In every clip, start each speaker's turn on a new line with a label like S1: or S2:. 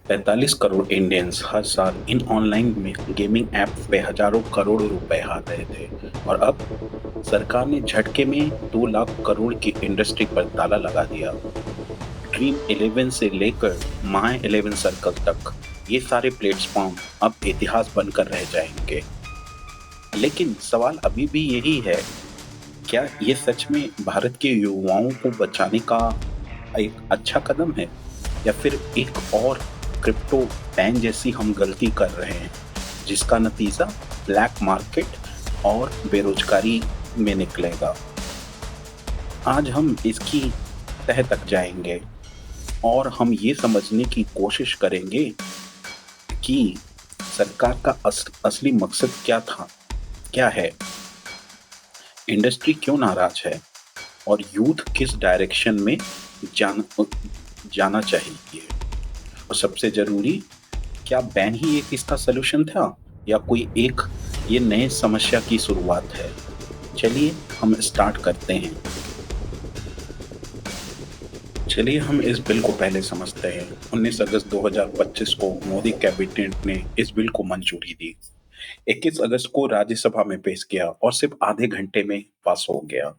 S1: 45 crore Indians हर साल इन online में gaming app पे हजारों करोड़ रुपए हार रहे थे। और अब सरकार ने झटके में 2 लाख करोड़ की इंडस्ट्री पर ताला लगा दिया। ड्रीम 11 से लेकर माय 11 सर्कल तक ये सारे प्लेटफॉर्म अब इतिहास बनकर रह जाएंगे। लेकिन सवाल अभी भी यही है, क्या ये सच में भारत के युवाओं को बचाने का एक अच्छा कदम है, या फिर एक और क्रिप्टो बैन जैसी हम गलती कर रहे हैं, जिसका नतीजा ब्लैक मार्केट और बेरोजगारी में निकलेगा। आज हम इसकी तह तक जाएंगे और हम ये समझने की कोशिश करेंगे कि सरकार का असली मकसद क्या था, क्या है, इंडस्ट्री क्यों नाराज है, और यूथ किस डायरेक्शन में जाना जाना चाहिए। और सबसे जरूरी, क्या बैन ही एक इसका सलूशन था, या कोई एक ये नए समस्या की शुरुआत है। चलिए हम स्टार्ट करते हैं। चलिए हम इस बिल को पहले समझते हैं। 19 अगस्त 2025 को मोदी कैबिनेट ने इस बिल को मंजूरी दी। 21 अगस्त को राज्यसभा में पेश किया और सिर्फ आधे घंटे में पास हो गया।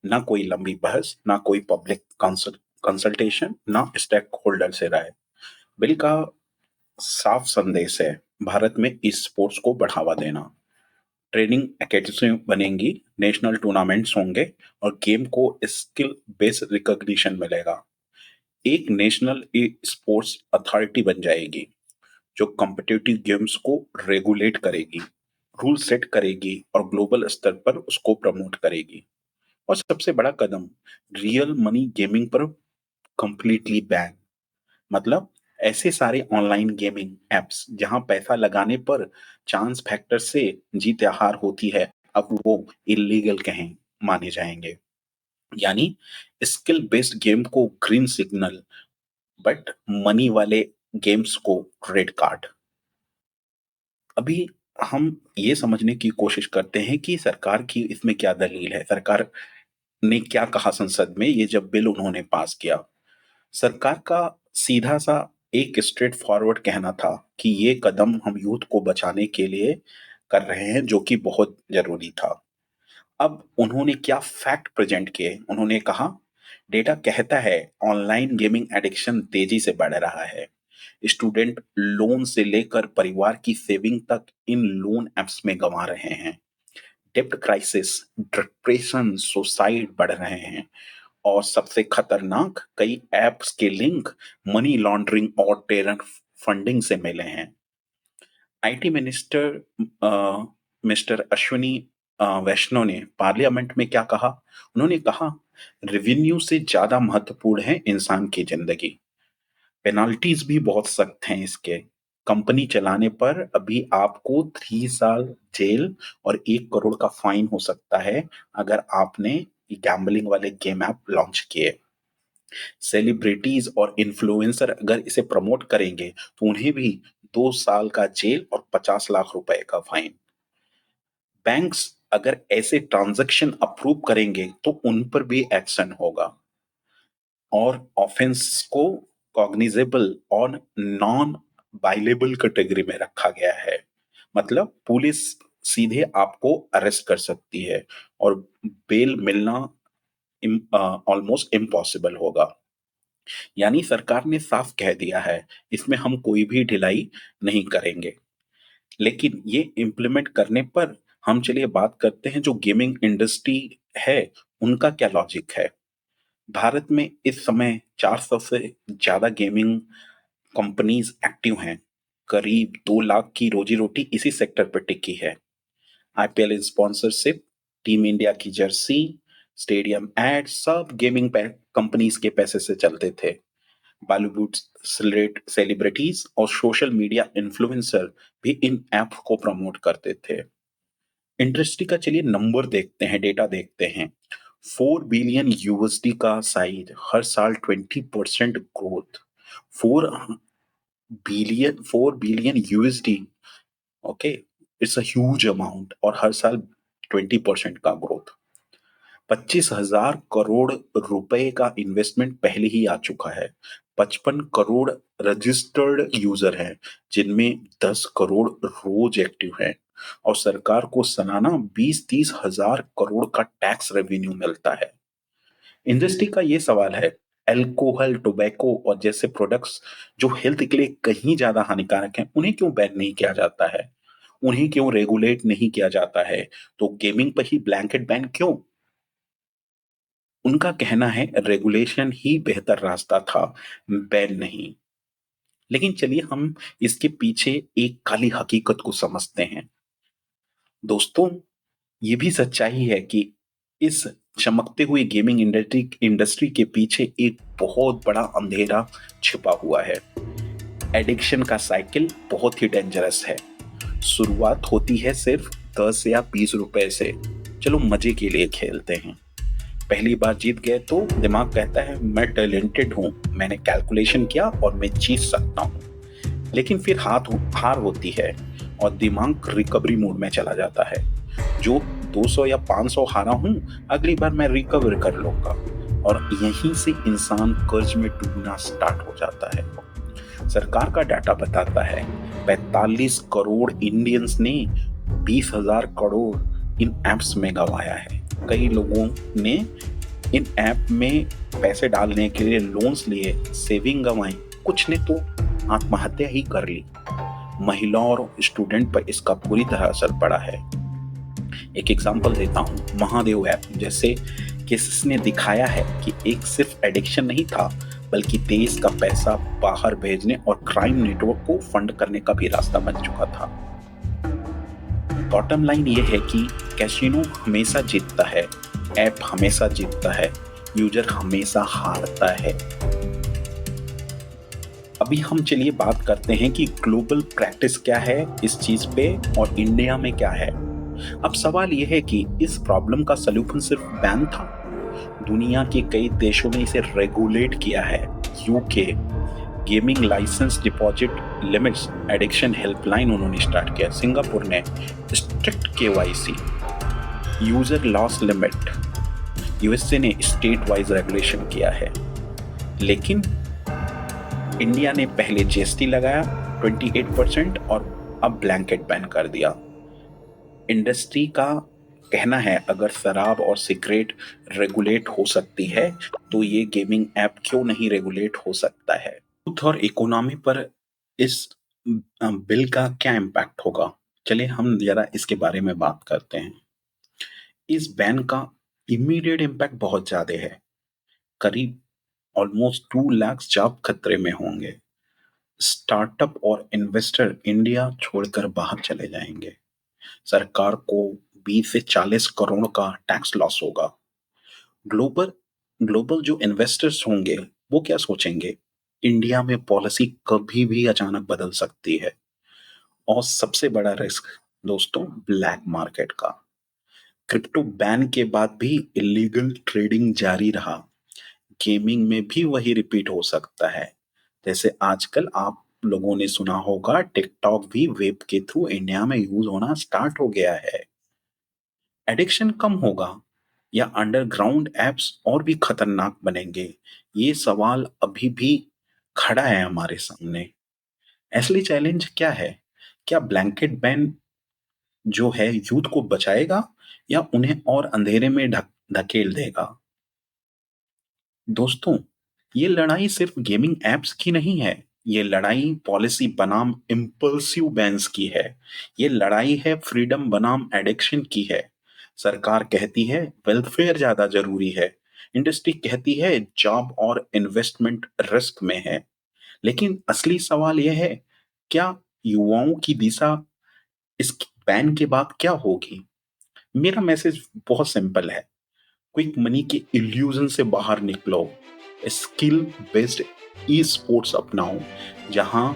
S1: ना कोई लंबी बहस, ना कोई पब्लिक कंसल्टेशन, ना स्टेक होल्डर से राय। बिल का साफ संदेश है, भारत में ई स्पोर्ट्स को बढ़ावा देना। ट्रेनिंग एकेडमी बनेंगी, नेशनल टूर्नामेंट्स होंगे और गेम को स्किल बेस्ड रिकॉग्निशन मिलेगा। एक नेशनल ई स्पोर्ट्स अथॉरिटी बन जाएगी जो कॉम्पिटिटिव गेम्स को रेगुलेट करेगी, रूल सेट करेगी और ग्लोबल स्तर पर उसको प्रमोट करेगी। और सबसे बड़ा कदम, रियल मनी गेमिंग पर कंप्लीटली बैन। मतलब ऐसे सारे ऑनलाइन गेमिंग एप्स जहां पैसा लगाने पर चांस फैक्टर से जीत या हार होती है, अब वो इलीगल कहें माने जाएंगे। यानी स्किल बेस्ड गेम को ग्रीन सिग्नल, बट मनी वाले गेम्स को रेड कार्ड। अभी हम ये समझने की कोशिश करते हैं कि सरकार की इसमें क्या दलील है, सरकार ने क्या कहा संसद में ये जब बिल उन्होंने पास किया। सरकार का सीधा सा एक स्ट्रेट फॉरवर्ड कहना था कि ये कदम हम यूथ को बचाने के लिए कर रहे हैं, जो कि बहुत जरूरी था। अब उन्होंने क्या फैक्ट प्रेजेंट किए, उन्होंने कहा डेटा कहता है ऑनलाइन गेमिंग एडिक्शन तेजी से बढ़ रहा है। स्टूडेंट लोन से लेकर परिवार की सेविंग तक इन लोन एप्स में गंवा रहे हैं। डेब्ट क्राइसिस, डिप्रेशन, सुसाइड बढ़ रहे हैं। और सबसे खतरनाक, कई ऐप्स के लिंक मनी लॉन्ड्रिंग और टेरर फंडिंग से मिले हैं। आईटी मिनिस्टर मिस्टर अश्विनी वैष्णव ने पार्लियामेंट में क्या कहा, उन्होंने कहा रेवेन्यू से ज्यादा महत्वपूर्ण है इंसान की जिंदगी। पेनाल्टीज भी बहुत सख्त हैं इसके। कंपनी चलाने पर अभी आपको 3 साल जेल और 1 करोड़ का फाइन हो सकता है अगर आपने गैम्बलिंग वाले गेम ऐप लॉन्च किए। सेलिब्रिटीज और इन्फ्लुएंसर अगर इसे प्रमोट करेंगे तो उन्हें भी 2 साल का जेल और 50 लाख रुपए का फाइन। बैंक्स अगर ऐसे ट्रांजैक्शन अप्रूव करेंगे तो उन पर भी एक्शन होगा। और ऑफेंस को कॉग्निजेबल और नॉन बाइलेबल कैटेगरी में रखा गया है। मतलब पुलिस सीधे आपको अरेस्ट कर सकती है और बेल मिलना ऑलमोस्ट इम्पॉसिबल होगा। यानी सरकार ने साफ कह दिया है, इसमें हम कोई भी ढिलाई नहीं करेंगे। लेकिन ये इम्प्लीमेंट करने पर हम चलिए बात करते हैं जो गेमिंग इंडस्ट्री है, उनका क्या लॉजिक है। भारत में इस समय 400 से ज्यादा गेमिंग कंपनीज एक्टिव हैं। करीब 2 लाख की रोजी रोटी इसी सेक्टर पर टिकी है। आईपीएल स्पॉन्सरशिप, टीम इंडिया की जर्सी, स्टेडियम एड सब गेमिंग कंपनीज के पैसे से चलते थे। बॉलीवुड सेलिब्रिटीज और सोशल मीडिया इन्फ्लुएंसर भी इन ऐप को प्रमोट करते थे। इंडस्ट्री का चलिए नंबर देखते हैं, डेटा देखते हैं। 4 बिलियन यूएसडी का साइज, हर साल 20% growth. 4 billion USD, okay, it's a huge amount, और हर साल 20% का ग्रोथ। 25,000 करोड़ रुपए का इन्वेस्टमेंट पहले ही आ चुका है। 55 करोड़ रजिस्टर्ड यूजर हैं, जिनमें 10 करोड़ रोज एक्टिव हैं और सरकार को सालाना 20-30 हजार करोड़ का टैक्स रेवेन्यू मिलता है। इंडस्ट्री का ये सवाल है, अल्कोहल, टोबैको और जैसे प्रोडक्ट्स जो हेल्थ के लिए कहीं ज़्यादा हानिकारक हैं, उन्हें क्यों बैन नहीं किया जाता है? उन्हें क्यों रेगुलेट नहीं किया जाता है? तो गेमिंग पर ही ब्लैंकेट बैन क्यों? उनका कहना है रेगुलेशन ही बेहतर रास्ता था, बैन नहीं। लेकिन चलिए हम इसके पीछे एक काली हकीकत को समझते हैं। दोस्तों, ये भी सच्चाई है कि इस चमकते हुए गेमिंग इंडस्ट्री के पीछे एक बहुत बड़ा अंधेरा छिपा हुआ है। एडिक्शन का साइकिल बहुत ही डेंजरस है। शुरुआत होती है सिर्फ 10 या 20 रुपए से। चलो मजे के लिए खेलते हैं। पहली बार जीत गए तो दिमाग कहता है मैं टैलेंटेड हूँ, मैंने कैलकुलेशन किया और मैं जीत सकता हूँ। लेकिन फिर हार होती है और दिमाग रिकवरी मोड में चला जाता है। जो 200 या 500 हारा हूँ, अगली बार मैं रिकवर कर लूंगा। और यहीं से इंसान कर्ज में डूबना स्टार्ट हो जाता है। सरकार का डाटा बताता है 45 करोड़ इंडियंस ने 20,000 करोड़ इन एप्स में गंवाया है। कई लोगों ने इन ऐप में पैसे डालने के लिए लोन्स लिए, सेविंग गंवाई, कुछ ने तो आत्महत्या ही कर ली। महिलाओं और स्टूडेंट पर इसका पूरी तरह असर पड़ा है। एक एग्जांपल देता हूँ, महादेव ऐप जैसे केसेस ने दिखाया है कि एक सिर्फ एडिक्शन नहीं था, बल्कि देश का पैसा बाहर भेजने और क्राइम नेटवर्क को फंड करने का भी रास्ता बन चुका था। बॉटम लाइन ये है कि कैसीनो हमेशा जीतता है, ऐप हमेशा जीतता है, यूजर हमेशा हारता है। अभी हम चलिए बात करते हैं कि ग्लोबल प्रैक्टिस क्या है इस चीज पे और इंडिया में क्या है। अब सवाल यह है कि इस प्रॉब्लम का सलूशन सिर्फ बैन था? दुनिया के कई देशों ने इसे रेगुलेट किया है। UK gaming licence deposit limits, addiction helpline उन्होंने स्टार्ट किया। सिंगापुर ने strict KYC, user loss limit, USA ने स्टेट वाइज रेगुलेशन किया है। लेकिन इंडिया ने पहले जीएसटी लगाया 28% और अब ब्लैंकेट बैन कर दिया। इंडस्ट्री का कहना है अगर शराब और सिगरेट रेगुलेट हो सकती है तो ये गेमिंग ऐप क्यों नहीं रेगुलेट हो सकता है। यूथ और इकोनॉमी पर इस बिल का क्या इम्पैक्ट होगा, चलिए हम जरा इसके बारे में बात करते हैं। इस बैन का इमीडिएट इम्पैक्ट बहुत ज्यादा है। करीब ऑलमोस्ट 2 लाख जॉब खतरे में होंगे। स्टार्टअप और इन्वेस्टर इंडिया छोड़कर बाहर चले जाएंगे। सरकार को 20 से 40 करोड़ का टैक्स लॉस होगा। ग्लोबल ग्लोबल जो इन्वेस्टर्स होंगे वो क्या सोचेंगे? इंडिया में पॉलिसी कभी भी अचानक बदल सकती है। और सबसे बड़ा रिस्क दोस्तों, ब्लैक मार्केट का। क्रिप्टो बैन के बाद भी इलीगल ट्रेडिंग जारी रहा। गेमिंग में भी वही रिपीट हो सकता है। जैसे आजकल आप लोगों ने सुना होगा टिकटॉक भी वेब के थ्रू इंडिया में यूज होना स्टार्ट हो गया है। एडिक्शन कम होगा या अंडरग्राउंड एप्स और भी खतरनाक बनेंगे? ये सवाल अभी भी खड़ा है हमारे सामने। असली चैलेंज क्या है? क्या ब्लैंकेट बैन जो है यूथ को बचाएगा या उन्हें और अंधेरे में धकेल देगा? दोस्तों, ये लड़ाई सिर्फ गेमिंग एप्स की नहीं है। ये लड़ाई पॉलिसी बनाम इम्पल्सिव बैन्स की है। ये लड़ाई है फ्रीडम बनाम एडिक्शन की है। सरकार कहती है वेलफेयर ज्यादा जरूरी है। इंडस्ट्री कहती है जॉब और इन्वेस्टमेंट रिस्क में है। लेकिन असली सवाल यह है, क्या युवाओं की दिशा इस बैन के बाद क्या होगी? मेरा मैसेज बहुत सिंपल है। क्विक मनी के इल्यूजन से बाहर निकलो। स्किल बेस्ड ई स्पोर्ट्स अपनाओ जहां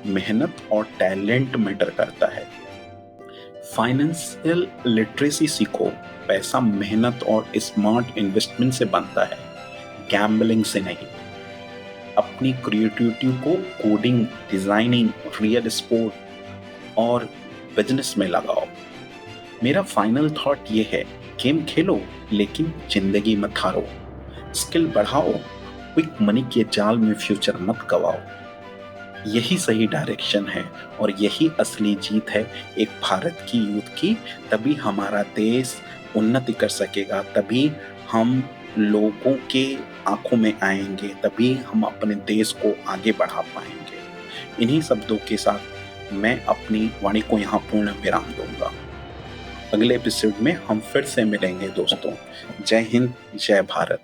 S1: मेहनत और टैलेंट मैटर करता है। फाइनेंशियल लिटरेसी सीखो। पैसा मेहनत और स्मार्ट इन्वेस्टमेंट से बनता है, गैम्बलिंग से नहीं। अपनी क्रिएटिविटी को कोडिंग, डिजाइनिंग, रियल स्पोर्ट और बिजनेस में लगाओ। मेरा फाइनल थॉट ये है, गेम खेलो लेकिन जिंदगी मत हारो। स्किल बढ़ाओ, क्विक मनी के जाल में फ्यूचर मत गवाओ। यही सही डायरेक्शन है और यही असली जीत है एक भारत की यूथ की। तभी हमारा देश उन्नति कर सकेगा, तभी हम लोगों के आँखों में आएँगे, तभी हम अपने देश को आगे बढ़ा पाएँगे। इन्हीं शब्दों के साथ मैं अपनी वाणी को यहाँ पूर्ण विराम दूँगा। अगले एपिसोड में हम फिर से मिलेंगे दोस्तों। जय हिंद, जय भारत।